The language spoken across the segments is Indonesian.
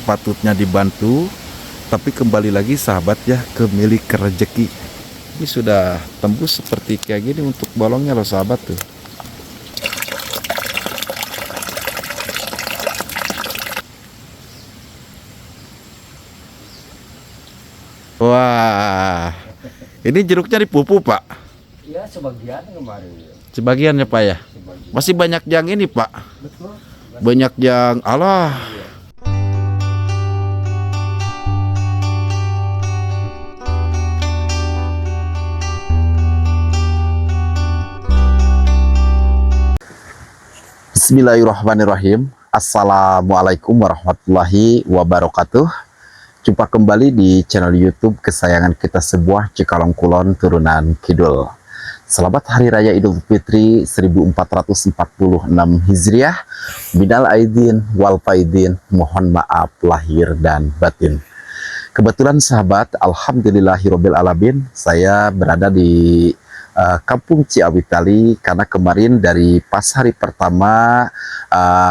sepatutnya dibantu, tapi kembali lagi sahabat ya ke milik rezeki. Ini sudah tembus seperti kayak gini untuk bolongnya loh sahabat tuh. Wah, ini jeruknya dipupuk Pak? Iya, sebagian kemarin. Sebagiannya Pak ya? Sebagian. Masih banyak yang ini Pak? Betul. Banyak yang Allah. Bismillahirrahmanirrahim. Assalamualaikum warahmatullahi wabarakatuh. Jumpa kembali di channel YouTube kesayangan kita sebuah Cikalong Kulon Turunan Kidul. Selamat Hari Raya Idul Fitri 1446 Hijriah. Minal aidin wal faidin, mohon maaf lahir dan batin. Kebetulan sahabat, alhamdulillahirabbil alamin, saya berada di Kampung Ciawitali karena kemarin dari pas hari pertama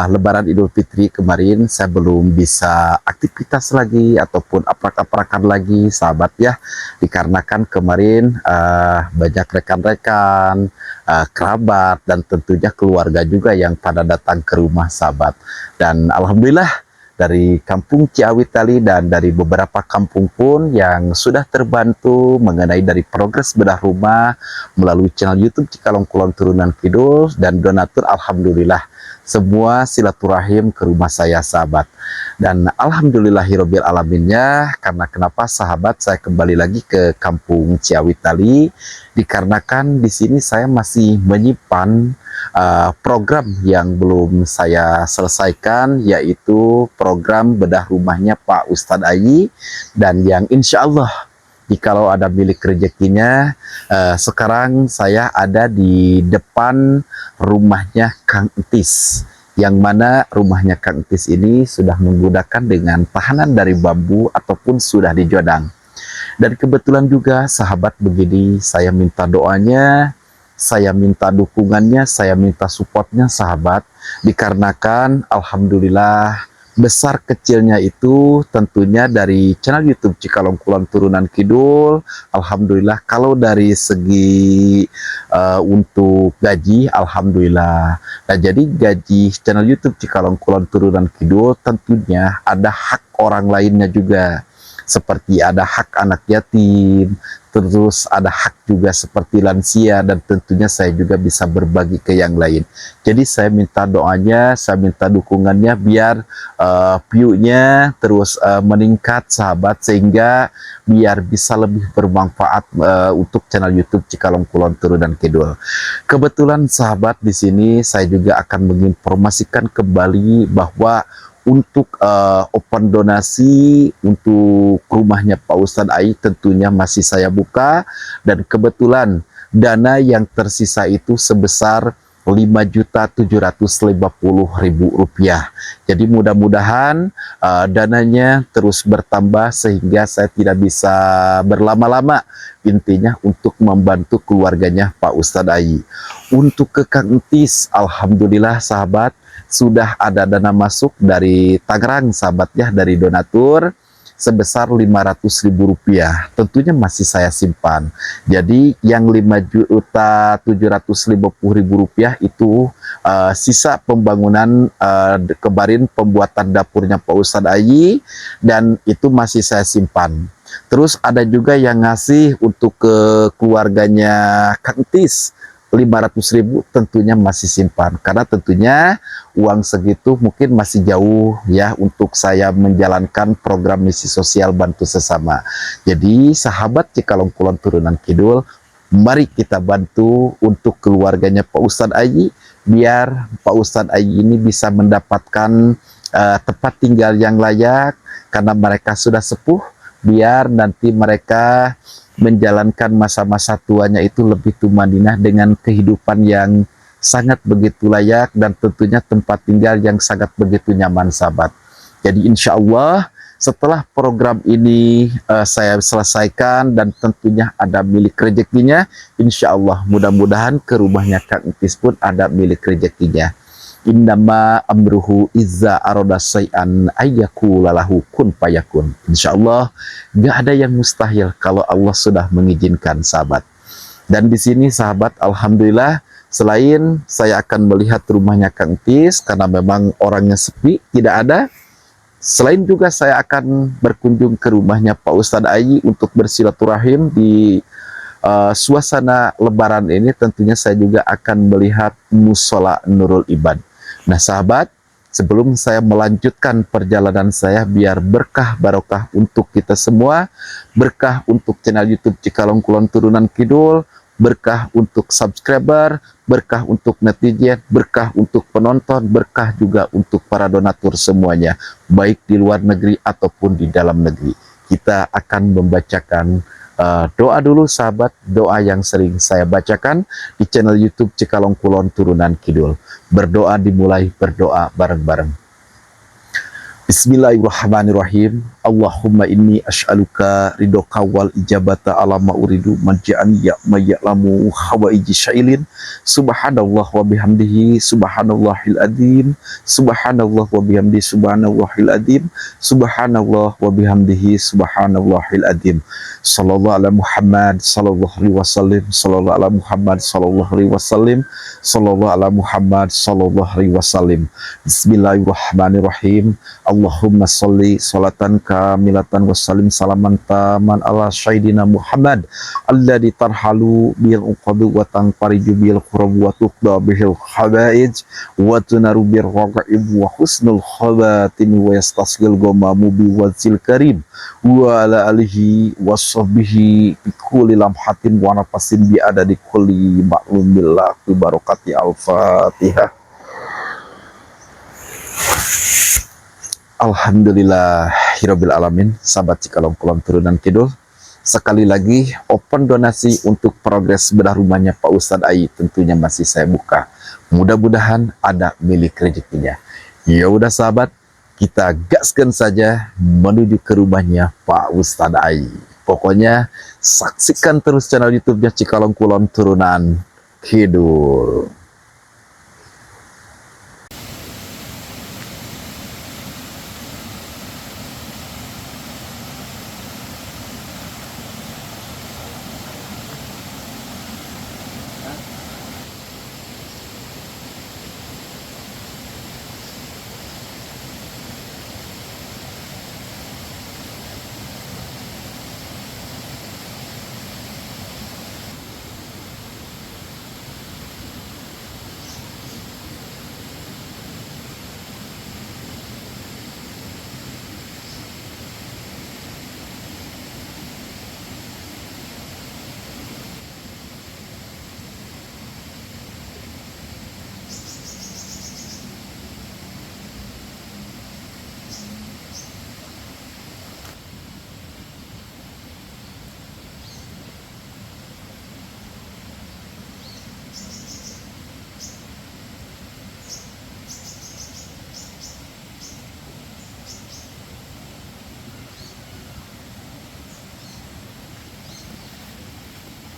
Lebaran Idul Fitri kemarin saya belum bisa aktivitas lagi ataupun aprak-aprakan lagi sahabat ya, dikarenakan kemarin banyak rekan-rekan, kerabat dan tentunya keluarga juga yang pada datang ke rumah sahabat. Dan alhamdulillah dari Kampung Ciawitali dan dari beberapa kampung pun yang sudah terbantu mengenai dari progres bedah rumah melalui channel YouTube Cikalong Kulon Turunan Kidul dan donatur, alhamdulillah semua silaturahim ke rumah saya sahabat. Dan alhamdulillahirabbil alaminnya, karena kenapa sahabat saya kembali lagi ke Kampung Ciawitali dikarenakan di sini saya masih menyimpan program yang belum saya selesaikan, yaitu program bedah rumahnya Pak Ustadz Ayi, dan yang insya Allah jikalau ada milik rezekinya, sekarang saya ada di depan rumahnya Kang Entis, yang mana rumahnya Kang Entis ini sudah menggunakan dengan tahanan dari bambu ataupun sudah dijodang. Dan kebetulan juga sahabat begini, saya minta doanya, saya minta dukungannya, saya minta supportnya sahabat, dikarenakan alhamdulillah besar kecilnya itu tentunya dari channel YouTube Cikalong Kulon Turunan Kidul. Alhamdulillah kalau dari segi untuk gaji, alhamdulillah. Nah, jadi gaji channel YouTube Cikalong Kulon Turunan Kidul tentunya ada hak orang lainnya juga, seperti ada hak anak yatim, terus ada hak juga seperti lansia, dan tentunya saya juga bisa berbagi ke yang lain. Jadi saya minta doanya, saya minta dukungannya biar view-nya terus meningkat sahabat, sehingga biar bisa lebih bermanfaat untuk channel YouTube Cikalong Kulon Turunan Kidul. Kebetulan sahabat di sini saya juga akan menginformasikan kembali bahwa untuk open donasi untuk rumahnya Pak Ustadz Ayi tentunya masih saya buka, dan kebetulan dana yang tersisa itu sebesar Rp5.750.000. Jadi mudah-mudahan dananya terus bertambah sehingga saya tidak bisa berlama-lama, intinya untuk membantu keluarganya Pak Ustadz Ayi. Untuk ke Kang Entis, alhamdulillah sahabat, sudah ada dana masuk dari Tangerang sahabat ya, dari donatur sebesar Rp500.000. Tentunya masih saya simpan. Jadi yang Rp5.750.000 itu sisa pembangunan kemarin pembuatan dapurnya Pak Ustadz Ayi, dan itu masih saya simpan. Terus ada juga yang ngasih untuk ke keluarganya Kang Entis 500.000, tentunya masih simpan, karena tentunya uang segitu mungkin masih jauh ya untuk saya menjalankan program misi sosial bantu sesama. Jadi sahabat Cikalong Kulon Turunan Kidul, mari kita bantu untuk keluarganya Pak Ustadz Ayi, biar Pak Ustadz Ayi ini bisa mendapatkan tempat tinggal yang layak, karena mereka sudah sepuh, biar nanti mereka menjalankan masa-masa tuanya itu lebih tumanina dengan kehidupan yang sangat begitu layak, dan tentunya tempat tinggal yang sangat begitu nyaman sahabat. Jadi insya Allah setelah program ini saya selesaikan dan tentunya ada milik rezekinya, insya Allah mudah-mudahan ke rumahnya Kang Entis pun ada milik rezekinya. Innama amruhu izza aroda syai'an ayyaku lalahu kun fayakun. Insyaallah gak ada yang mustahil kalau Allah sudah mengizinkan, sahabat. Dan di sini sahabat, alhamdulillah, selain saya akan melihat rumahnya Kang Tis karena memang orangnya sepi, tidak ada. Selain juga saya akan berkunjung ke rumahnya Pak Ustadz Ayi untuk bersilaturahim di suasana lebaran ini. Tentunya saya juga akan melihat musola Nurul Ibad. Nah sahabat, sebelum saya melanjutkan perjalanan saya, biar berkah barokah untuk kita semua, berkah untuk channel YouTube Cikalong Kulon Turunan Kidul, berkah untuk subscriber, berkah untuk netizen, berkah untuk penonton, berkah juga untuk para donatur semuanya, baik di luar negeri ataupun di dalam negeri. Kita akan membacakan doa dulu sahabat, doa yang sering saya bacakan di channel YouTube Cikalong Kulon Turunan Kidul. Berdoa dimulai, berdoa bareng-bareng. Bismillahirrahmanirrahim. Allahumma inni as'aluka ridhoka wal ijabata ala ma uridu maj'an ya mayalamu hawaiji syailin. Subhanallah wa bihamdihi subhanallahil adzim. Subhanallah wa bihamdihi subhanallahil adzim. Subhanallah wa bihamdihi subhanallahil adzim. Sallallahu ala Muhammad sallallahu alaihi wasallam. Sallallahu ala Muhammad sallallahu alaihi wasallam. Sallallahu ala Muhammad sallallahu alaihi wasallam. Bismillahirrahmanirrahim. Allahumma sholli sholatan kamilatan wassalim salaman taman ala sayyidina Muhammad alladzi tarhalu bil uqadu wa tanfariju bil qurab wa tuqda bihil habaij wa tunaru bir raqaib wa husnul khawatim wa yastasqil gamamu bi wazil karim wa ala alihi wa sahbihi bi kulli lamhatin wa nafasin bi adadi kulli ma'lum billah bi barakati al-Fatihah. Alhamdulillahirabbil alamin. Sahabat Cikalong Kulon Turunan Kidul, sekali lagi open donasi untuk progres bedah rumahnya Pak Ustadz Ayi tentunya masih saya buka. Mudah-mudahan ada milik rezekinya. Ya udah sahabat, kita gaskan saja menuju ke rumahnya Pak Ustadz Ayi. Pokoknya saksikan terus channel YouTube-nya Cikalong Kulon Turunan Kidul.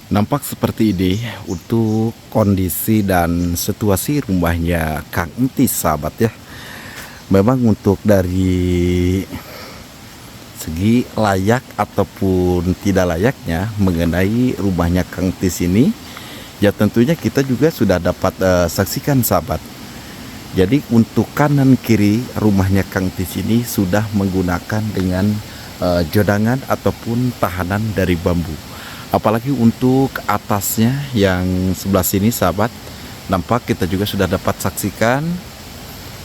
Nampak seperti ini untuk kondisi dan situasi rumahnya Kang Entis, sahabat ya. Memang untuk dari segi layak ataupun tidak layaknya mengenai rumahnya Kang Entis ini, ya tentunya kita juga sudah dapat saksikan sahabat. Jadi untuk kanan kiri rumahnya Kang Entis ini sudah menggunakan dengan jodangan ataupun tahanan dari bambu. Apalagi untuk atasnya yang sebelah sini sahabat, nampak kita juga sudah dapat saksikan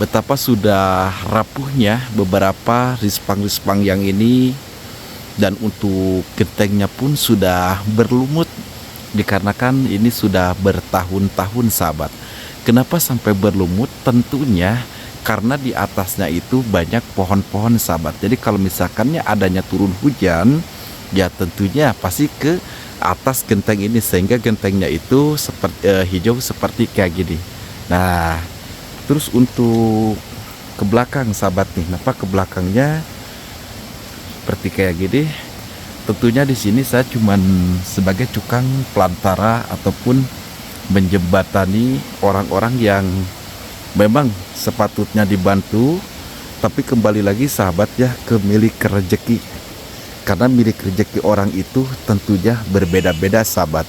betapa sudah rapuhnya beberapa rispang-rispang yang ini. Dan untuk gentengnya pun sudah berlumut dikarenakan ini sudah bertahun-tahun sahabat. Kenapa sampai berlumut? Tentunya karena di atasnya itu banyak pohon-pohon sahabat. Jadi kalau misalkannya adanya turun hujan, ya tentunya pasti ke atas genteng ini, sehingga gentengnya itu seperti hijau seperti kayak gini. Nah, terus untuk ke belakang sahabat nih, nampak ke belakangnya seperti kayak gini. Tentunya di sini saya cuman sebagai tukang pelantara ataupun menjembatani orang-orang yang memang sepatutnya dibantu, tapi kembali lagi sahabat ya ke milik rezeki. Karena milik rezeki orang itu tentunya berbeda-beda sahabat.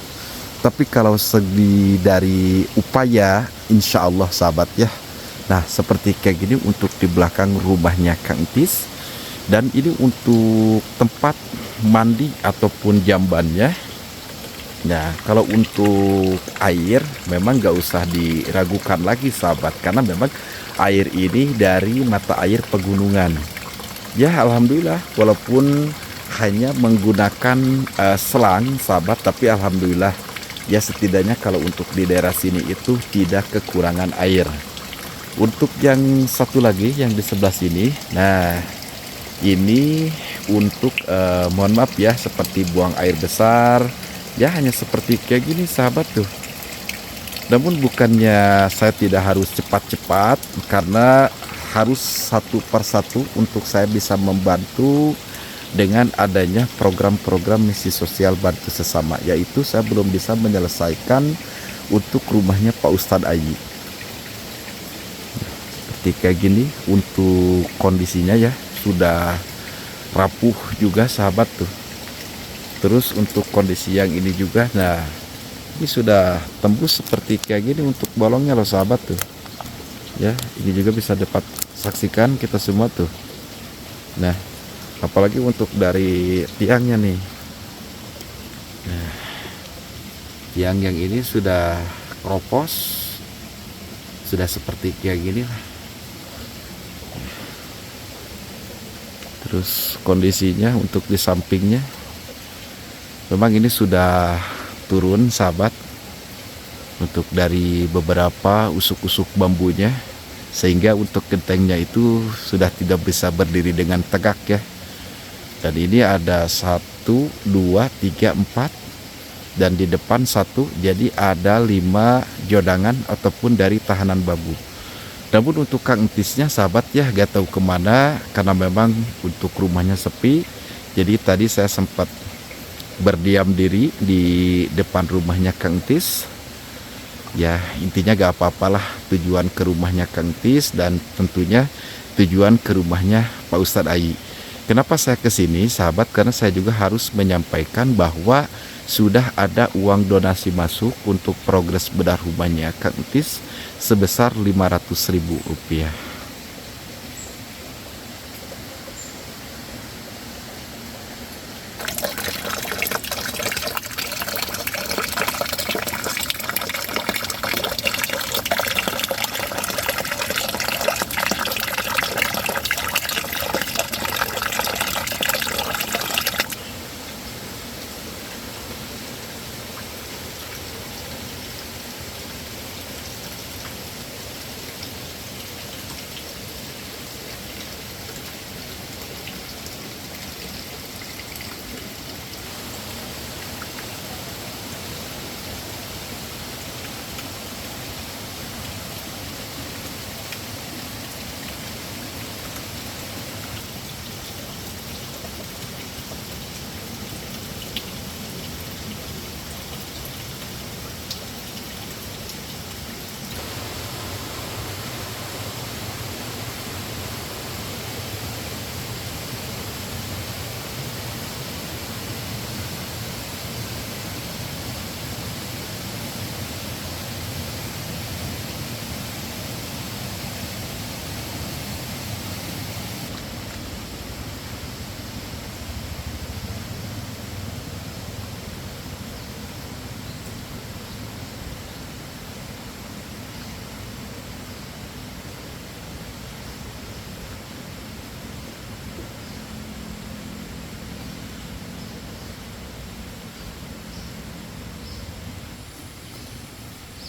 Tapi kalau segi dari upaya, insya Allah sahabat ya. Nah seperti kayak gini untuk di belakang rumahnya Kang Tis. Dan ini untuk tempat mandi ataupun jambannya. Nah kalau untuk air memang gak usah diragukan lagi sahabat. Karena memang air ini dari mata air pegunungan. Ya alhamdulillah walaupun hanya menggunakan selang sahabat, tapi alhamdulillah ya setidaknya kalau untuk di daerah sini itu tidak kekurangan air. Untuk yang satu lagi yang di sebelah sini, nah ini untuk mohon maaf ya seperti buang air besar ya, hanya seperti kayak gini sahabat tuh. Namun bukannya saya tidak harus cepat-cepat, karena harus satu persatu untuk saya bisa membantu dengan adanya program-program misi sosial bantu sesama, yaitu saya belum bisa menyelesaikan untuk rumahnya Pak Ustadz Ayi. Seperti kayak gini untuk kondisinya ya, sudah rapuh juga sahabat tuh. Terus untuk kondisi yang ini juga, nah ini sudah tembus seperti kayak gini untuk bolongnya loh sahabat tuh. Ya ini juga bisa dapat saksikan kita semua tuh. Nah apalagi untuk dari tiangnya nih. Nah, tiang yang ini sudah keropos, sudah seperti kayak gini lah. Terus kondisinya untuk di sampingnya memang ini sudah turun sahabat, untuk dari beberapa usuk-usuk bambunya, sehingga untuk gentengnya itu sudah tidak bisa berdiri dengan tegak ya. Dan ini ada 1, 2, 3, 4 dan di depan 1, jadi ada 5 jodangan ataupun dari tahanan bambu. Namun untuk Kang Entisnya sahabat ya gak tahu kemana, karena memang untuk rumahnya sepi. Jadi tadi saya sempat berdiam diri di depan rumahnya Kang Entis. Ya intinya gak apa-apalah, tujuan ke rumahnya Kang Entis dan tentunya tujuan ke rumahnya Pak Ustadz Ayi. Kenapa saya ke sini sahabat? Karena saya juga harus menyampaikan bahwa sudah ada uang donasi masuk untuk progres bedah rumahnya Kang Entis sebesar Rp500.000.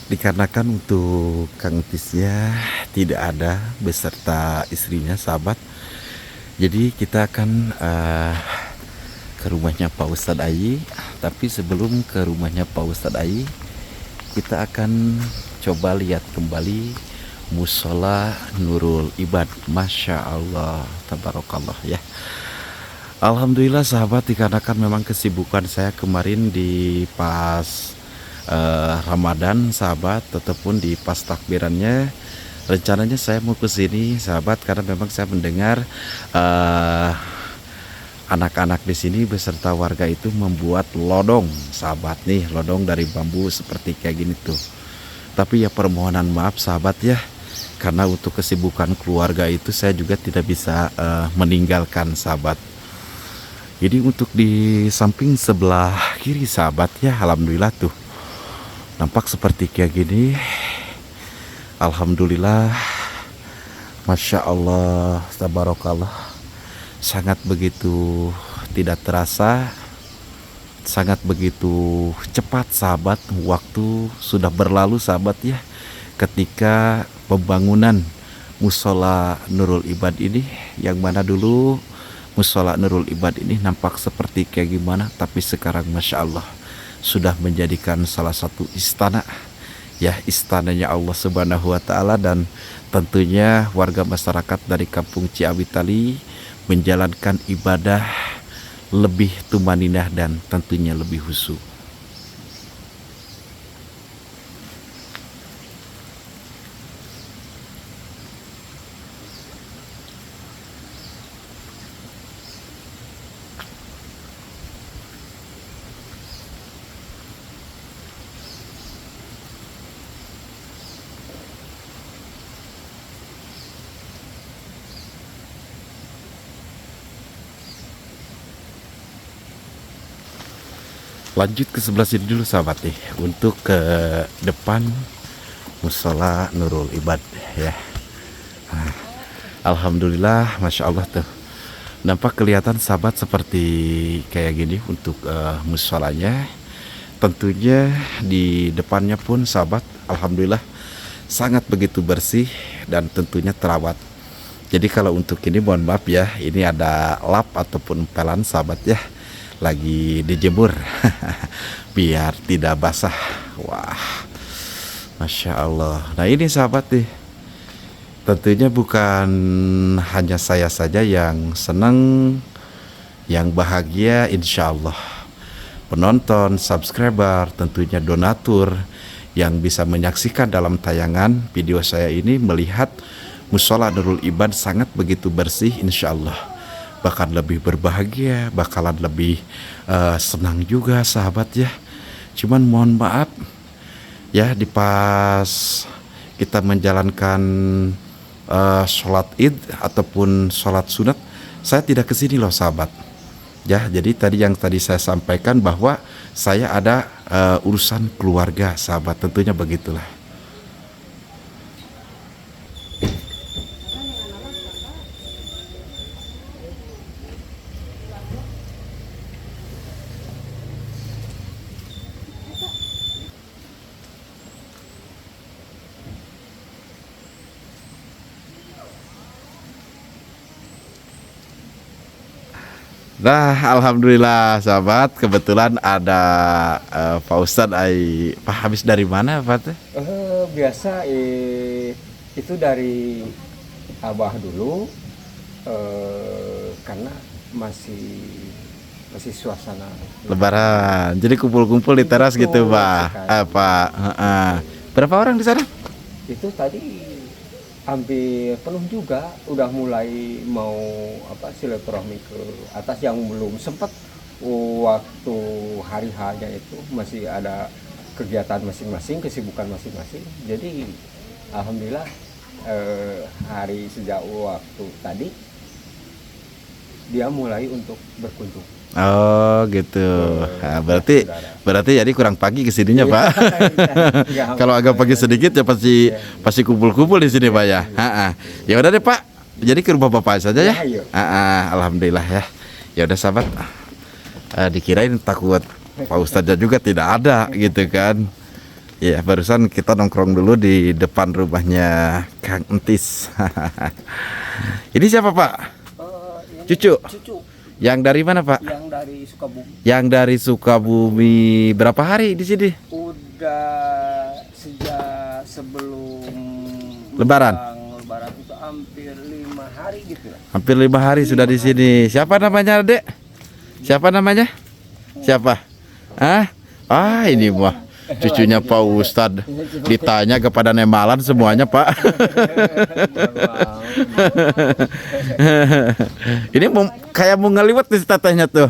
Dikarenakan untuk Kang Entisnya tidak ada beserta istrinya sahabat, jadi kita akan ke rumahnya Pak Ustadz Ayi. Tapi sebelum ke rumahnya Pak Ustadz Ayi, kita akan coba lihat kembali musola Nurul Ibad. Masya Allah, tabarakallah ya. Alhamdulillah sahabat, dikarenakan memang kesibukan saya kemarin di pas Ramadan sahabat, ataupun di pas takbirannya, Rencananya saya mau ke sini, sahabat, karena memang saya mendengar eh, anak-anak di sini beserta warga itu membuat lodong, sahabat nih, lodong dari bambu seperti kayak gini tuh. Tapi ya permohonan maaf sahabat ya, karena untuk kesibukan keluarga itu saya juga tidak bisa meninggalkan sahabat. Jadi untuk di samping sebelah kiri sahabat ya, alhamdulillah tuh nampak seperti kayak gini. Alhamdulillah, Masya Allah, tabarakallah, sangat begitu tidak terasa, sangat begitu cepat sahabat, waktu sudah berlalu sahabat ya, ketika pembangunan musola Nurul Ibad ini, yang mana dulu musola Nurul Ibad ini nampak seperti kayak gimana, tapi sekarang Masya Allah sudah menjadikan salah satu istana ya, istananya Allah Subhanahu wa taala, dan tentunya warga masyarakat dari Kampung Ciawi Tali menjalankan ibadah lebih tumaninah dan tentunya lebih khusyuk. Lanjut ke sebelah sini dulu sahabat nih, untuk ke depan musola Nurul Ibad ya. Nah, alhamdulillah, Masya Allah tuh nampak kelihatan sahabat seperti kayak gini untuk musolanya. Tentunya di depannya pun sahabat, alhamdulillah sangat begitu bersih dan tentunya terawat. Jadi kalau untuk ini mohon maaf ya, ini ada lap ataupun pelan sahabat ya, lagi dijemur biar tidak basah. Wah, Masya Allah. Nah ini sahabat nih, tentunya bukan hanya saya saja yang senang, yang bahagia, insya Allah penonton, subscriber, tentunya donatur yang bisa menyaksikan dalam tayangan video saya ini, melihat musola Nurul Ibad sangat begitu bersih, insya Allah bahkan lebih berbahagia, bakalan lebih senang juga sahabat ya. Cuman mohon maaf ya, di pas kita menjalankan sholat id ataupun sholat sunat, saya tidak kesini loh sahabat ya. Jadi tadi yang tadi saya sampaikan bahwa saya ada urusan keluarga sahabat, tentunya begitulah. Nah, alhamdulillah sahabat, kebetulan ada Pak Ustadz Pak, habis dari mana Pak teh? Biasa itu dari Abah dulu, karena masih suasana Lebaran. Jadi kumpul-kumpul di teras Betul gitu, Pak. sekali. Pak. Berapa orang di sana? itu tadi hampir penuh juga, udah mulai mau silaturahmi ke atas, yang belum sempat waktu hari hanya itu masih ada kegiatan masing-masing, kesibukan masing-masing. Jadi alhamdulillah hari sejak waktu tadi dia mulai untuk berkunjung. Oh gitu. Nah, berarti jadi kurang pagi kesininya Iya. Pak. Iya. Kalau agak pagi sedikit ya pasti kumpul-kumpul di sini Pak ya. Ya udah deh Pak. Jadi ke rumah Bapak saja ya. Ya, ayo. Alhamdulillah ya. Ya udah sahabat. Dikirain takut Pak Ustadznya juga tidak ada gitu kan. Ya barusan kita nongkrong dulu di depan rumahnya Kang Entis. Ini siapa Pak? Cucu. Cucu Yang dari mana Pak? yang dari Sukabumi. Yang dari Sukabumi. Berapa hari di sini? Udah sejak sebelum Lebaran itu hampir 5 hari gitu lah. Hampir 5 hari sudah di sini. Siapa namanya, Dek? Siapa namanya? Siapa? Ini mah cucunya Pak Ustadz. Ditanya kepada nemalan semuanya Pak. Ini kayak mau ngeliwat di tetehnya tuh.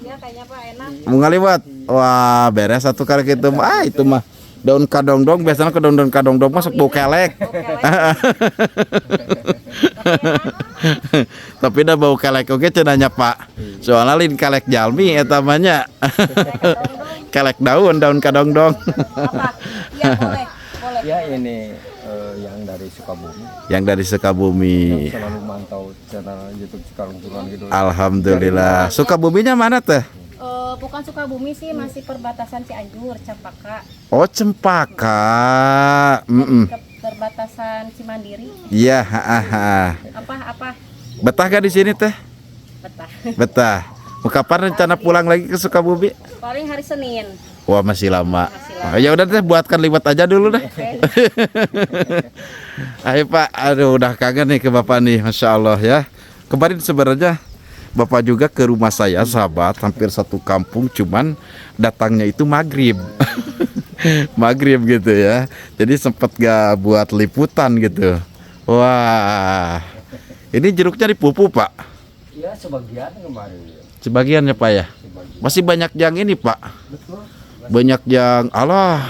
Iya kayaknya Pak enak. Mau ngeliwat. Wah beres satu kali gitu. Itu mah daun kadongdong, biasanya ke daun kadongdong masuk bau kelek. Tapi dah bau kelek oke cenanya Pak. Soalnya lain kelek jalmi eta mah nya. Kelek daun kadongdong. Apa? Iya boleh. Boleh. Ya ini yang dari Sukabumi. Yang dari Sukabumi. Selalu mantau channel YouTube Cikalong Kulon gitu. Alhamdulillah. Sukabuminya mana teh? Bukan Sukabumi sih, masih perbatasan Cianjur, Cempaka. Oh Cempaka. Ke perbatasan Cimandiri. Iya, Apa? Betah gak di sini teh? Betah. Betah. Mau kapan rencana pulang lagi ke Sukabumi? Paling hari Senin. Wah masih lama. Masih lama. Oh, ya udah deh buatkan liwat aja dulu deh. Oke. Ayo Pak, aduh udah kangen nih ke Bapak nih, Masya Allah ya. Kemarin sebenarnya Bapak juga ke rumah saya sahabat, hampir satu kampung, cuman datangnya itu maghrib. Maghrib gitu ya. Jadi sempet gak buat liputan gitu. Wah, ini jeruknya dipupu Pak. Ya sebagian kemarin. Sebagian ya Pak ya. Masih banyak yang ini Pak. Betul. Banyak yang Allah.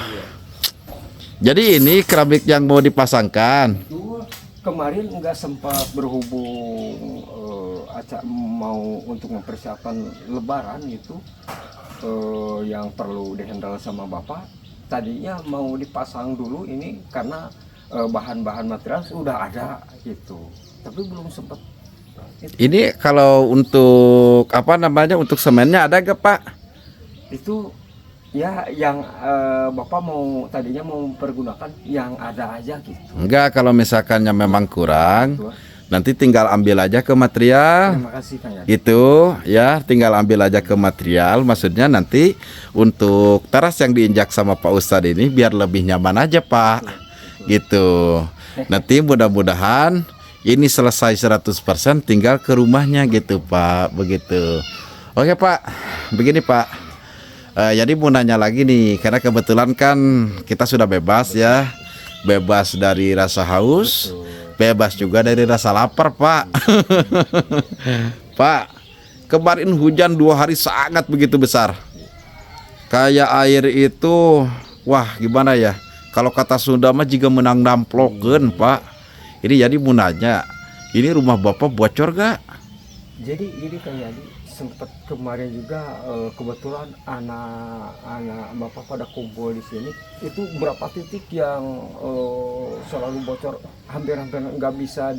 Jadi ini keramik yang mau dipasangkan. Itu kemarin nggak sempat berhubung mau untuk mempersiapkan Lebaran gitu, yang perlu dihandle sama Bapak. Tadinya mau dipasang dulu ini karena bahan-bahan material sudah ada gitu, tapi belum sempat. Ini kalau untuk apa namanya untuk semennya ada gak Pak? Itu ya yang Bapak tadinya mau mempergunakan yang ada aja gitu. Enggak, kalau misalkannya memang kurang, Betul. nanti tinggal ambil aja ke material. Terima kasih Kang Yadi. Gitu ya, tinggal ambil aja ke material. Maksudnya nanti untuk teras yang diinjak sama Pak Ustadz ini biar lebih nyaman aja Pak. Gitu. Nanti mudah-mudahan ini selesai 100%, tinggal ke rumahnya gitu Pak. Begitu. Oke Pak, begini Pak. Jadi mau nanya lagi nih, karena kebetulan kan kita sudah bebas ya, bebas dari rasa haus, bebas juga dari rasa lapar Pak. Pak, kemarin hujan 2 hari sangat begitu besar, kayak air itu, wah gimana ya, kalau kata Sunda mah juga menang namplokeun Pak. Ini jadi mau nanya, ini rumah Bapak bocor gak? Jadi ini Kang Yadi, sempat kemarin juga kebetulan anak-anak Bapak pada kumpul di sini, itu berapa titik yang selalu bocor, hampir-hampir nggak bisa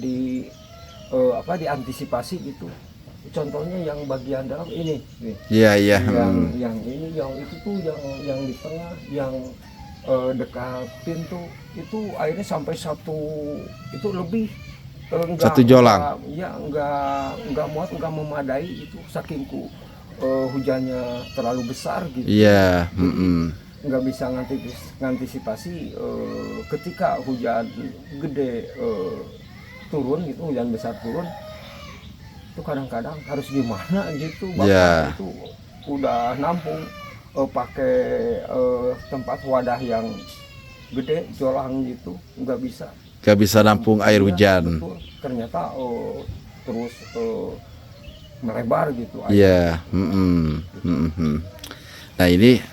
diantisipasi gitu. Contohnya yang bagian dalam ini nih. Iya iya. Yang ini, yang itu tuh, yang di tengah, yang dekat pintu itu airnya sampai itu lebih. Satu jolang. Iya, enggak muat, enggak memadai itu saking hujannya terlalu besar gitu. Iya. Nggak bisa ngantisipasi ketika hujan gede turun gitu, hujan besar turun itu kadang-kadang harus gimana gitu. Bapak Yeah. itu udah nampung pakai tempat wadah yang gede, jolang gitu, nggak bisa. Gak bisa nampung air Iya, hujan. betul. Ternyata terus melebar gitu. Iya. Nah ini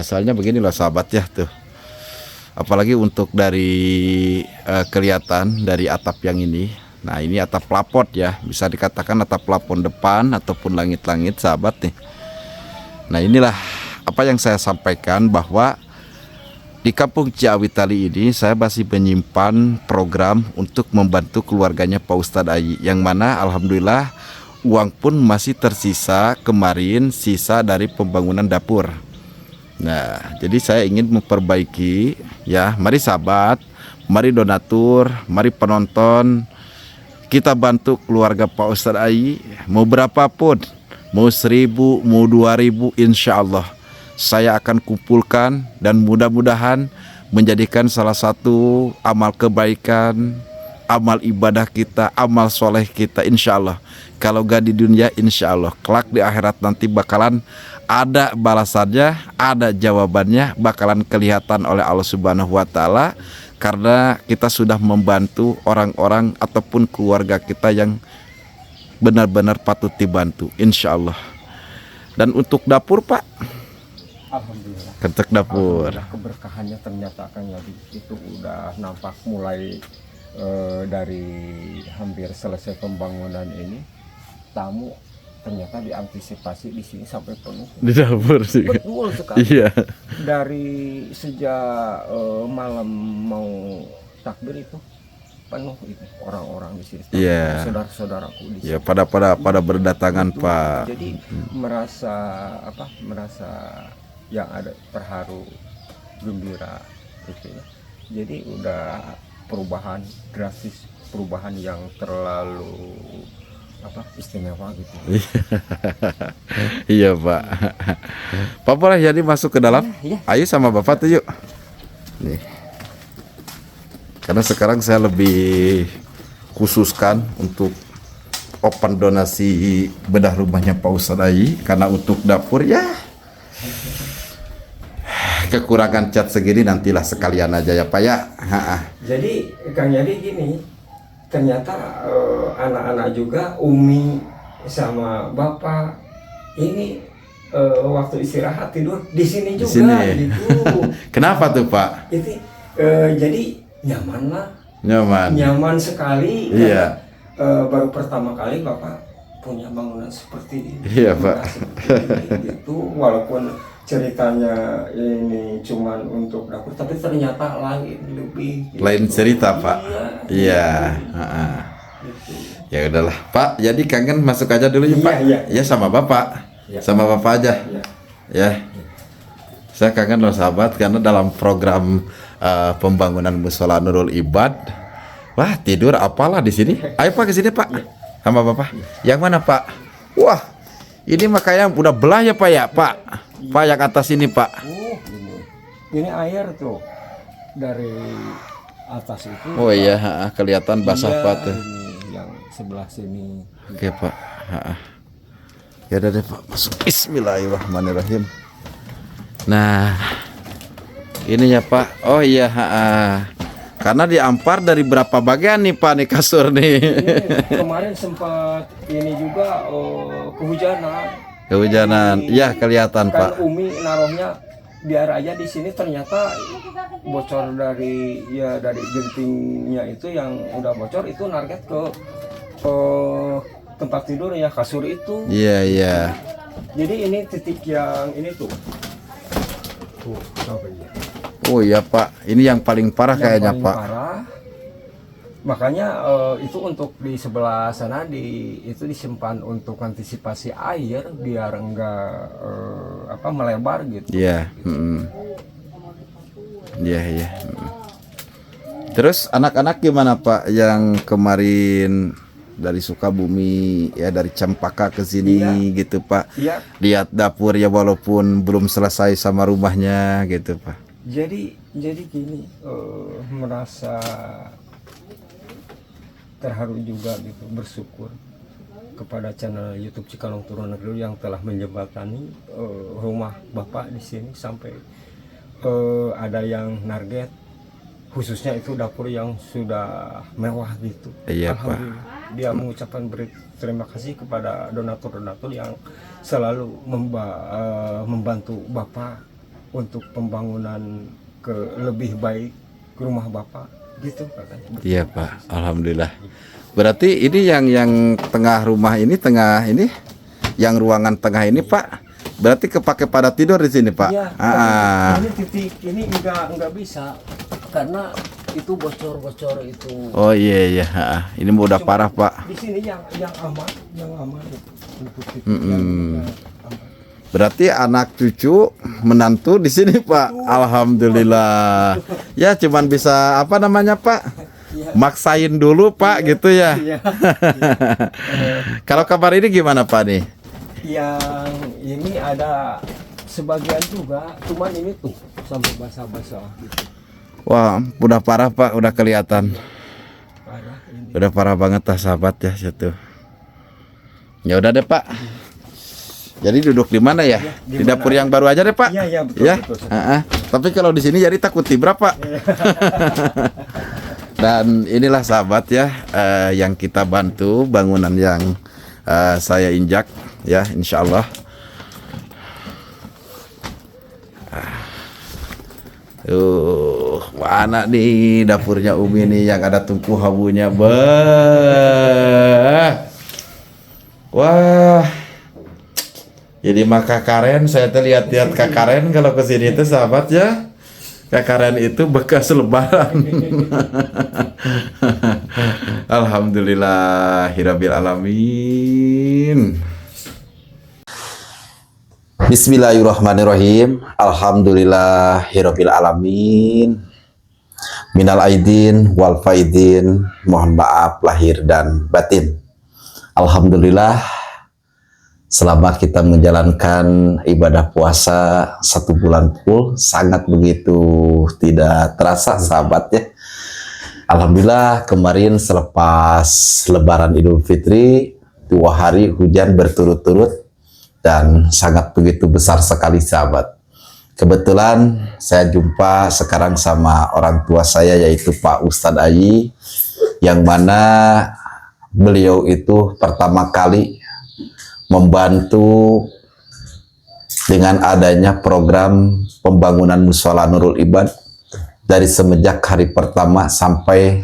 soalnya begini loh sahabat ya tuh. Apalagi untuk dari kelihatan dari atap yang ini. Nah ini atap plafon ya, bisa dikatakan atap plafon depan ataupun langit-langit sahabat nih. Nah inilah apa yang saya sampaikan, bahwa di Kampung Ciawitali ini saya masih menyimpan program untuk membantu keluarganya Pak Ustadz Ayi, yang mana alhamdulillah uang pun masih tersisa kemarin, sisa dari pembangunan dapur. Nah jadi saya ingin memperbaiki ya, mari sahabat, mari donatur, mari penonton, kita bantu keluarga Pak Ustadz Ayi, mau berapapun, mau 1.000, mau 2.000, insya Allah saya akan kumpulkan dan mudah-mudahan menjadikan salah satu amal kebaikan, amal ibadah kita, amal soleh kita, insya Allah. Kalau gak di dunia, insya Allah kelak di akhirat nanti bakalan ada balasannya, ada jawabannya, bakalan kelihatan oleh Allah Subhanahu wa Ta'ala, karena kita sudah membantu orang-orang ataupun keluarga kita yang benar-benar patut dibantu, insya Allah. Dan untuk dapur Pak, Alhamdulillah. kentek dapur. Alhamdulillah, keberkahannya ternyata Kang Yadi itu udah nampak mulai dari hampir selesai pembangunan ini, tamu ternyata diantisipasi di sini sampai penuh. Di dapur sih. Betul sekali. Iya. Dari sejak malam mau takbir itu penuh itu orang-orang di sini. Iya. Saudara-saudaraku di sini. Ya, pada berdatangan Betul. Pak. Jadi merasa yang ada terharu, gembira gitu ya. Jadi udah perubahan drastis, perubahan yang terlalu istimewa gitu. Iya Pak. Pak boleh jadi masuk ke dalam? Iya. Ayo sama Bapak tuh yuk. Nih. Karena sekarang saya lebih khususkan untuk open donasi bedah rumahnya Pak Ustadz Ai, karena untuk dapur ya kekurangan cat segini nantilah sekalian aja ya Pak ya. Jadi Kang Yadi gini, ternyata anak-anak juga Umi sama Bapak ini waktu istirahat tidur di sini Di juga sini. gitu. Kenapa tuh Pak? Itu jadi nyaman lah, Nyaman. nyaman sekali. Iya. Karena, baru pertama kali Bapak punya bangunan seperti ini. Iya, Pak. Seperti ini, gitu. Walaupun ceritanya ini cuman untuk dapur, tapi ternyata lain lebih. Gitu. Lain cerita Pak. Iya. Gitu. Ya udahlah Pak. Jadi kangen masuk aja dulu ya Pak. Iya. Ya sama Bapak. Iya. Sama Bapak aja. Iya. Ya. Saya kangen loh sahabat, karena dalam program pembangunan Mushola Nurul Ibad, wah tidur apalah di sini. Ayo Pak ke sini Pak, sama Bapak. Yang mana Pak? Wah, ini makanya udah belah ya Pak ya Pak. Pak yang atas ini Pak. Ini air tuh dari atas itu. Oh iya, kelihatan basah Iya, Pak tuh. ini yang sebelah sini. Oke Pak. Ya udah deh Pak, masuk. Bismillahirrahmanirrahim. Nah, ini ya Pak. Oh iya, karena diampar dari berapa bagian nih Pak nih kasur nih. Ini kemarin sempat ini juga kehujanan. Kehujanan. Iya kelihatan Kan Pak. Umi naruhnya biar aja di sini, ternyata bocor dari gentingnya itu yang udah bocor itu narget ke tempat tidur ya, kasur itu. Iya iya. Jadi ini titik yang ini tuh. Tuh, apa ya? Oh iya Pak, ini yang paling parah Yang kayaknya paling Pak. parah. Makanya itu untuk di sebelah sana itu disimpan untuk antisipasi air biar enggak melebar gitu. Iya. Iya iya. Terus anak-anak gimana Pak yang kemarin dari Sukabumi ya, dari Cempaka ke sini gitu Pak? Iya. Lihat dapur ya, walaupun belum selesai sama rumahnya gitu Pak. Jadi gini, merasa terharu juga gitu, bersyukur kepada channel YouTube Cikalong Turunan Kidul yang telah menjembatani rumah Bapak di sini sampai ada yang target, khususnya itu dapur yang sudah mewah gitu. Iya, Pak. Alhamdulillah. Dia mengucapkan terima kasih kepada donatur-donatur yang selalu membantu Bapak untuk pembangunan ke lebih baik ke rumah Bapak gitu katanya. Iya Pak, alhamdulillah. Berarti ini yang tengah rumah ini, yang ruangan tengah ini Pak, berarti kepake pada tidur di sini Pak. Iya. Ini titik ini enggak bisa karena itu bocor itu. Oh iya iya, ini mau udah parah Pak. Di sini yang aman itu untuk titik Mm-mm. yang aman. Berarti anak cucu menantu di sini Pak. Alhamdulillah. Ya cuman bisa apa namanya Pak? Iya. Maksain dulu Pak gitu ya. Iya. Kalau kabar ini gimana Pak nih? Yang ini ada sebagian juga, cuman ini tuh sampai basah-basah gitu. Wah, udah parah Pak, udah kelihatan. parah ini. Udah parah banget lah sahabat ya situ. Ya udah deh Pak. Jadi duduk di mana ya? Di dapur yang baru aja deh Pak. Iya, betul, Ya. betul. Tapi kalau di sini jadi takut tibra Pak. Dan inilah sahabat ya yang kita bantu bangunan yang saya injak ya, insya Allah. Mana nih dapurnya Umi nih yang ada tungku habunya, wah. Jadi maka Karen, saya lihat-lihat Kak Karen kalau ke sini itu sahabat ya. Kak Karen itu bekas lebaran. Alhamdulillahirabbil alamin. Bismillahirrahmanirrahim. Alhamdulillahirabbil alamin. Minal aidin wal faidin. Mohon maaf lahir dan batin. Alhamdulillah, selama kita menjalankan ibadah puasa 1 bulan full, sangat begitu tidak terasa sahabat ya. Alhamdulillah kemarin selepas Lebaran Idul Fitri 2 hari hujan berturut-turut dan sangat begitu besar sekali sahabat. Kebetulan saya jumpa sekarang sama orang tua saya yaitu Pak Ustadz Ayi, yang mana beliau itu pertama kali membantu dengan adanya program pembangunan Mushola Nurul Ibad dari semenjak hari pertama sampai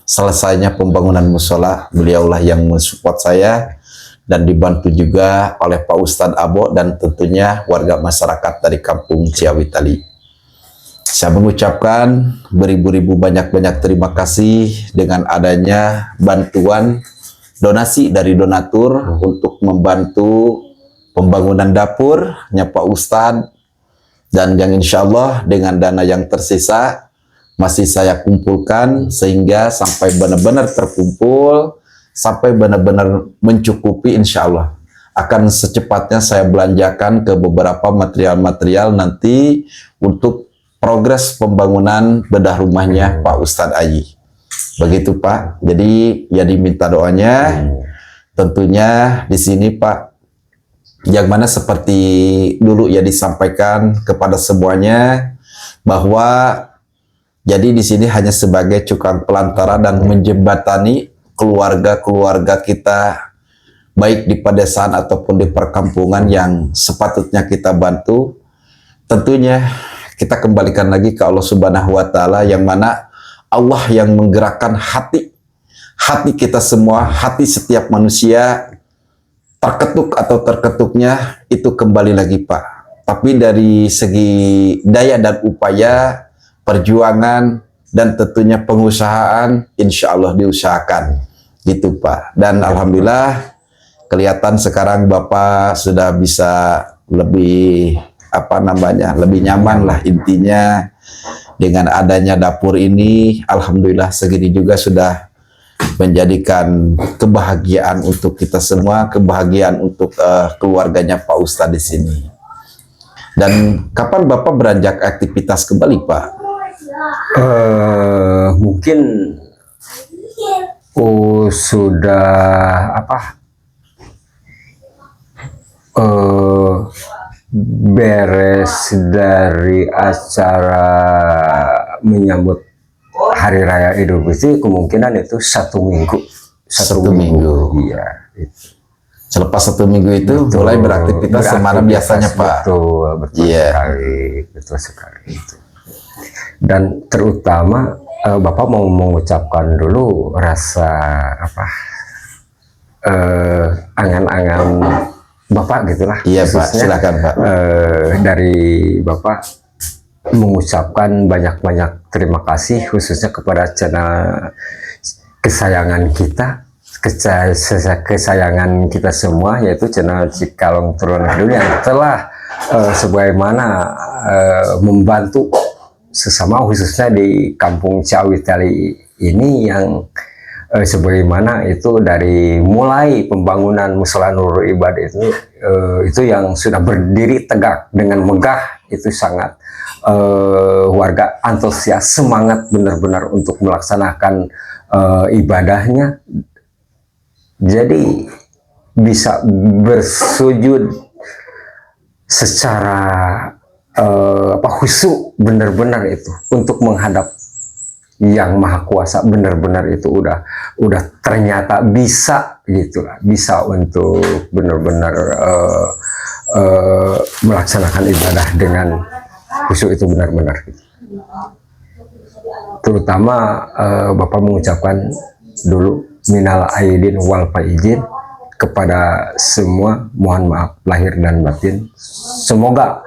selesainya pembangunan mushola. Beliaulah yang mensupport saya dan dibantu juga oleh Pak Ustadz Abo dan tentunya warga masyarakat dari kampung Ciawitali. Saya mengucapkan beribu-ribu banyak-banyak terima kasih dengan adanya bantuan donasi dari donatur untuk membantu pembangunan dapurnya Pak Ustadz, dan yang insya Allah dengan dana yang tersisa masih saya kumpulkan sehingga sampai benar-benar terkumpul, sampai benar-benar mencukupi, insya Allah akan secepatnya saya belanjakan ke beberapa material-material nanti untuk progres pembangunan bedah rumahnya Pak Ustadz Ayi. Begitu Pak. Jadi ya diminta doanya. Tentunya di sini Pak, yang mana seperti dulu ya disampaikan kepada semuanya bahwa jadi di sini hanya sebagai tukang pelantara dan menjembatani keluarga-keluarga kita baik di pedesaan ataupun di perkampungan yang sepatutnya kita bantu. Tentunya kita kembalikan lagi ke Allah Subhanahu wa taala, yang mana Allah yang menggerakkan hati kita semua, hati setiap manusia terketuk atau terketuknya itu kembali lagi Pak. Tapi dari segi daya dan upaya, perjuangan dan tentunya pengusahaan, insya Allah diusahakan gitu Pak. Dan alhamdulillah kelihatan sekarang Bapak sudah bisa lebih lebih nyaman lah intinya dengan adanya dapur ini. Alhamdulillah segini juga sudah menjadikan kebahagiaan untuk kita semua, kebahagiaan untuk keluarganya Pak Ustadz di sini. Dan kapan Bapak beranjak aktivitas kembali Pak? Mungkin sudah beres dari acara menyambut Hari Raya Idul Fitri, kemungkinan itu 1 minggu. Satu minggu. Iya. Selepas 1 minggu itu Betul, mulai beraktivitas semana biasanya Pak. Betul Iya. sekali, betul sekali. Dan terutama Bapak mau mengucapkan dulu rasa angan-angan Bapak gitulah. Iya Pak, khususnya, silakan Pak. Dari Bapak mengucapkan banyak-banyak terima kasih khususnya kepada channel kesayangan kita, kesayangan kita semua, yaitu channel Cikalong Turunan Kidul yang telah sebagaimana membantu sesama khususnya di kampung Ciawitali ini, yang sebagaimana itu dari mulai pembangunan Mushola Nurul Ibad itu yang sudah berdiri tegak dengan megah, itu sangat warga antusias, semangat benar-benar untuk melaksanakan ibadahnya, jadi bisa bersujud secara khusyuk benar-benar itu untuk menghadap yang maha kuasa, benar-benar itu udah ternyata bisa gitulah, bisa untuk benar-benar melaksanakan ibadah dengan khusyuk itu benar-benar gitu. Terutama Bapak mengucapkan dulu minal aidin wal faizin kepada semua, mohon maaf lahir dan batin, semoga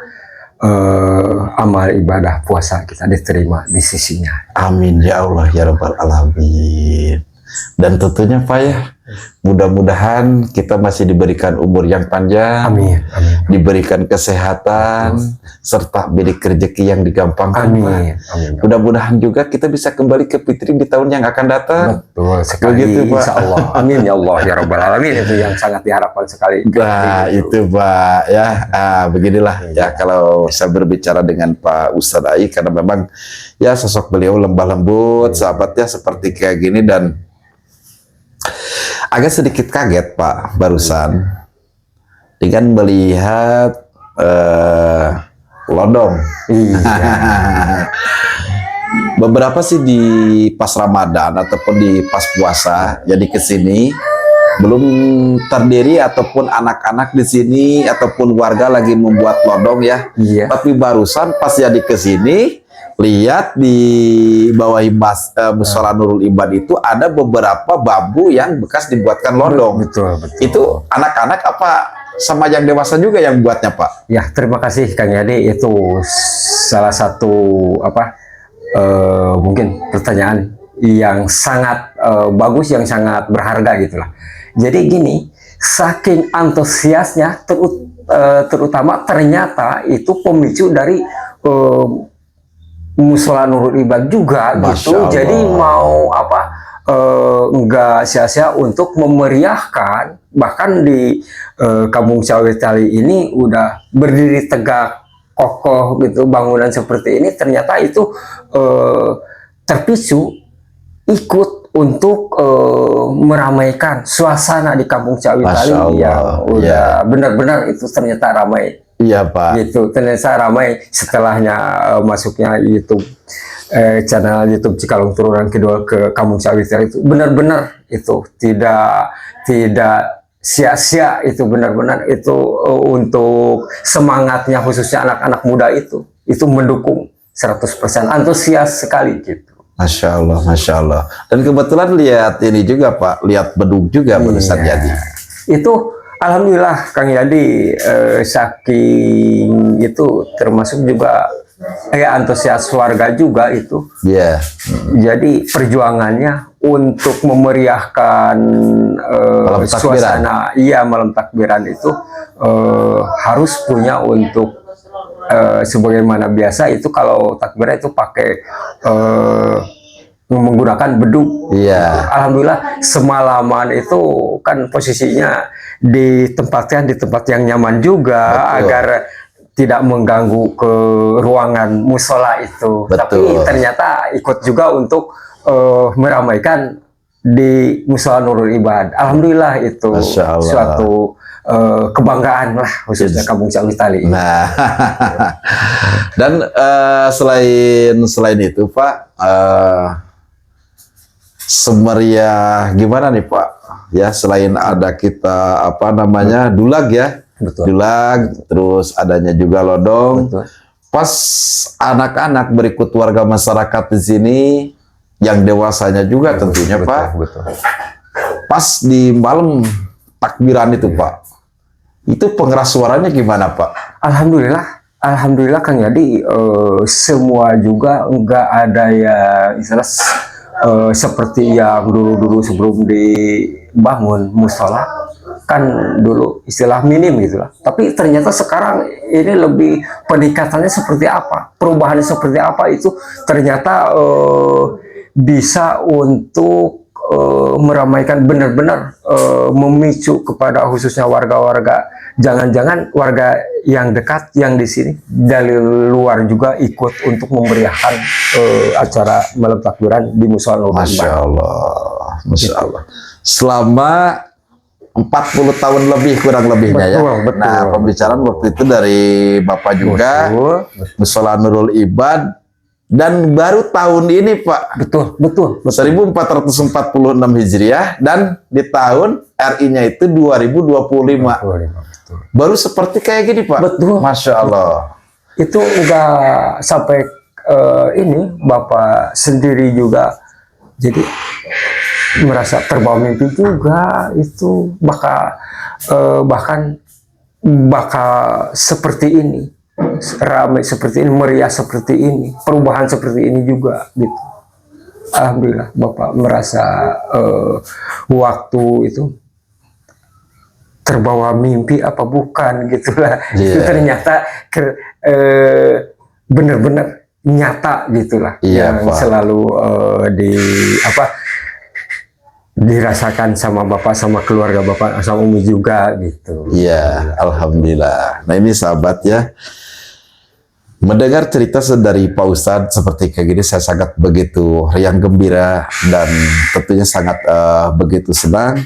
amal ibadah puasa kita diterima di sisinya. Amin ya Allah ya Rabbal Alamin. Dan tentunya Pak ya, mudah-mudahan kita masih diberikan umur yang panjang, Amin, amin, diberikan kesehatan, serta bidik rezeki yang digampangkan. amin, amin. Mudah-mudahan juga kita bisa kembali ke fitri di tahun yang akan datang. Betul sekali, Begitu, Pak. insya Allah. Amin ya Allah ya Rabbal Alamin, itu yang sangat diharapkan sekali. Nah itu Pak ya, beginilah ya kalau saya berbicara dengan Pak Ustadz Ai, karena memang ya sosok beliau lembah lembut, sahabatnya seperti kayak gini, dan agak sedikit kaget Pak barusan dengan melihat lodong. Iya. Beberapa sih di pas Ramadan ataupun di pas puasa, jadi kesini belum terdiri ataupun anak-anak di sini ataupun warga lagi membuat lodong ya. Iya. Tapi barusan pas jadi kesini lihat di bawah musola Nurul Ibad itu ada beberapa bambu yang bekas dibuatkan lodong. Betul, betul. Itu anak-anak apa sama yang dewasa juga yang buatnya Pak? Ya, terima kasih Kang Yadi, itu salah satu mungkin pertanyaan yang sangat bagus, yang sangat berharga gitulah. Jadi gini, saking antusiasnya, terutama ternyata itu pemicu dari musola Nurul Ibad juga gitu. Jadi mau enggak sia-sia untuk memeriahkan, bahkan di Kampung Cawe Tali ini udah berdiri tegak kokoh gitu, bangunan seperti ini ternyata itu terpicu ikut untuk meramaikan suasana di Kampung Cawe Tali yang udah benar-benar itu ternyata ramai. Iya Pak. Gitu, ternyata ramai setelahnya masuknya YouTube, channel YouTube Cikalong Turunan Kidul ke Kampung Cawe Tali itu benar-benar itu tidak sia-sia, itu benar-benar itu untuk semangatnya khususnya anak-anak muda itu mendukung 100%, antusias sekali gitu. Masya Allah, Masya Allah. Dan kebetulan lihat ini juga Pak, lihat beduk juga barusan jadi. Itu alhamdulillah Kang Yadi, saking itu termasuk juga antusias warga juga itu. Iya. Jadi perjuangannya untuk memeriahkan suasana, malam takbiran itu harus punya untuk sebagaimana biasa itu kalau takbiran itu pakai menggunakan beduk. Iya. Alhamdulillah semalaman itu kan posisinya ditempatkan di tempat yang nyaman juga. Betul. Agar tidak mengganggu ke ruangan musola itu. Betul. Tapi ternyata ikut juga untuk meramaikan di musola Nurul Ibad. Alhamdulillah itu suatu kebanggaan lah khususnya Kampung Cawe Tali. Nah, dan selain itu Pak, semeriah gimana nih Pak? Ya selain ada kita dulag ya. Betul. Dulag, terus adanya juga lodong. Betul. Pas anak-anak berikut warga masyarakat di sini, yang dewasanya juga tentunya Pak. Betul. Pas di malam takbiran itu Pak, itu pengeras suaranya gimana Pak? Alhamdulillah Kang Yadi, semua juga enggak ada ya istilah seperti yang dulu sebelum dibangun musola. Kan dulu istilah minim gitu lah. Tapi ternyata sekarang ini lebih peningkatannya seperti apa, perubahannya seperti apa itu ternyata bisa untuk meramaikan, benar-benar memicu kepada khususnya warga-warga, jangan-jangan warga yang dekat yang di sini dari luar juga ikut untuk memeriahkan acara malam takbiran di Musola Nurul Masya Iman. Allah, Masya Allah. Selama 40 tahun lebih kurang lebihnya ya. Betul, Nah, pembicaraan waktu itu dari Bapak juga, Betul, Musola Nurul Ibad, dan baru tahun ini Pak, betul, betul, betul. 1446 Hijriah, dan di tahun RI-nya itu 2025. Betul. Baru seperti kayak gini Pak. Betul. Masya Allah. Itu enggak sampai ini Bapak sendiri juga jadi merasa terbawa mimpi juga, itu bahkan bakal seperti ini, ramai seperti ini, meriah seperti ini, perubahan seperti ini juga gitu. Alhamdulillah Bapak merasa waktu itu terbawa mimpi apa bukan gitulah. Iya. Itu ternyata benar-benar nyata gitulah, Iya, yang Pak. selalu dirasakan sama Bapak, sama keluarga Bapak, sama Umi juga gitu. Iya, Alhamdulillah. Nah ini sahabat ya, mendengar cerita dari Pak Ustadz seperti kayak gini, saya sangat begitu riang gembira dan tentunya sangat begitu senang.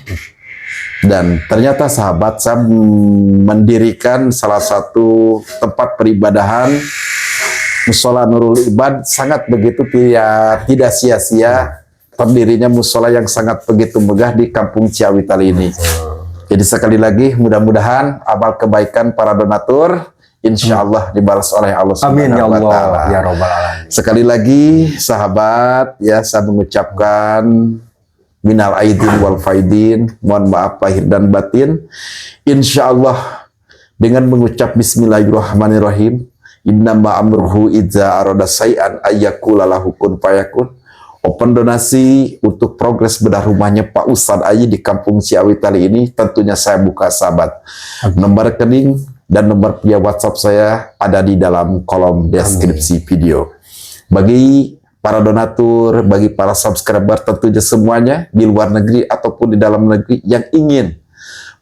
Dan ternyata sahabat, saya mendirikan salah satu tempat peribadahan Musola Nurul Ibad, sangat begitu tidak sia-sia terdirinya musola yang sangat begitu megah di Kampung Ciawital ini. Jadi sekali lagi mudah-mudahan amal kebaikan para donatur insya Allah dibalas oleh Allah Amin ya Subhanahu wa Allah Ta'ala. ya Rabbal Alamin. Sekali lagi sahabat ya, saya mengucapkan minal aidin wal faidin, mohon maaf lahir dan batin. Insya Allah dengan mengucap Bismillahirrahmanirrahim, innama amruhu idza arada say'an ayyakula lahu kun fayakun. Open donasi untuk progres bedah rumahnya Pak Ustadz Ayi di Kampung Ciawital ini tentunya saya buka sahabat. Nomor rekening dan nomor via WhatsApp saya ada di dalam kolom deskripsi video. Bagi para donatur, bagi para subscriber tentunya semuanya di luar negeri ataupun di dalam negeri yang ingin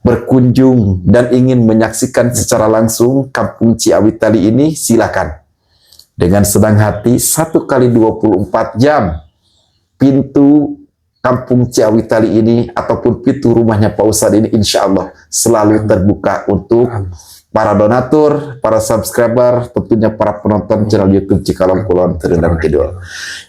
berkunjung dan ingin menyaksikan secara langsung Kampung Ciawital ini, silakan. Dengan senang hati 1 kali 24 jam pintu Kampung Ciawital ini ataupun pintu rumahnya Pak Ustadz ini insya Allah selalu terbuka untuk para donatur, para subscriber, tentunya para penonton channel YouTube Cikalong Kulon Turunan Kidul.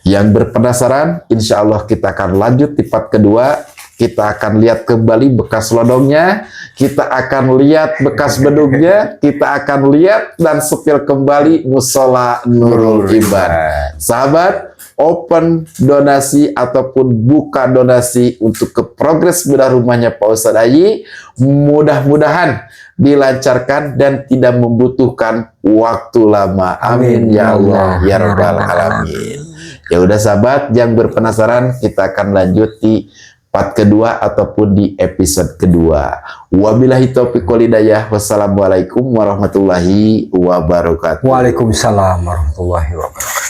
Yang berpenasaran, insya Allah kita akan lanjut di part kedua. Kita akan lihat kembali bekas lodongnya, kita akan lihat bekas bedugnya, kita akan lihat dan sepil kembali Musola Nurul Ibad. Sahabat, open donasi ataupun buka donasi untuk ke progres bedah rumahnya Pak Ustadz Ayi, mudah-mudahan dilancarkan dan tidak membutuhkan waktu lama. Amin ya Allah ya Rabbal Alamin. Ya udah sahabat, yang berpenasaran kita akan lanjut di part kedua ataupun di episode kedua. Wabillahi taufiq wal hidayah. Wassalamualaikum warahmatullahi wabarakatuh. Waalaikumsalam warahmatullahi wabarakatuh.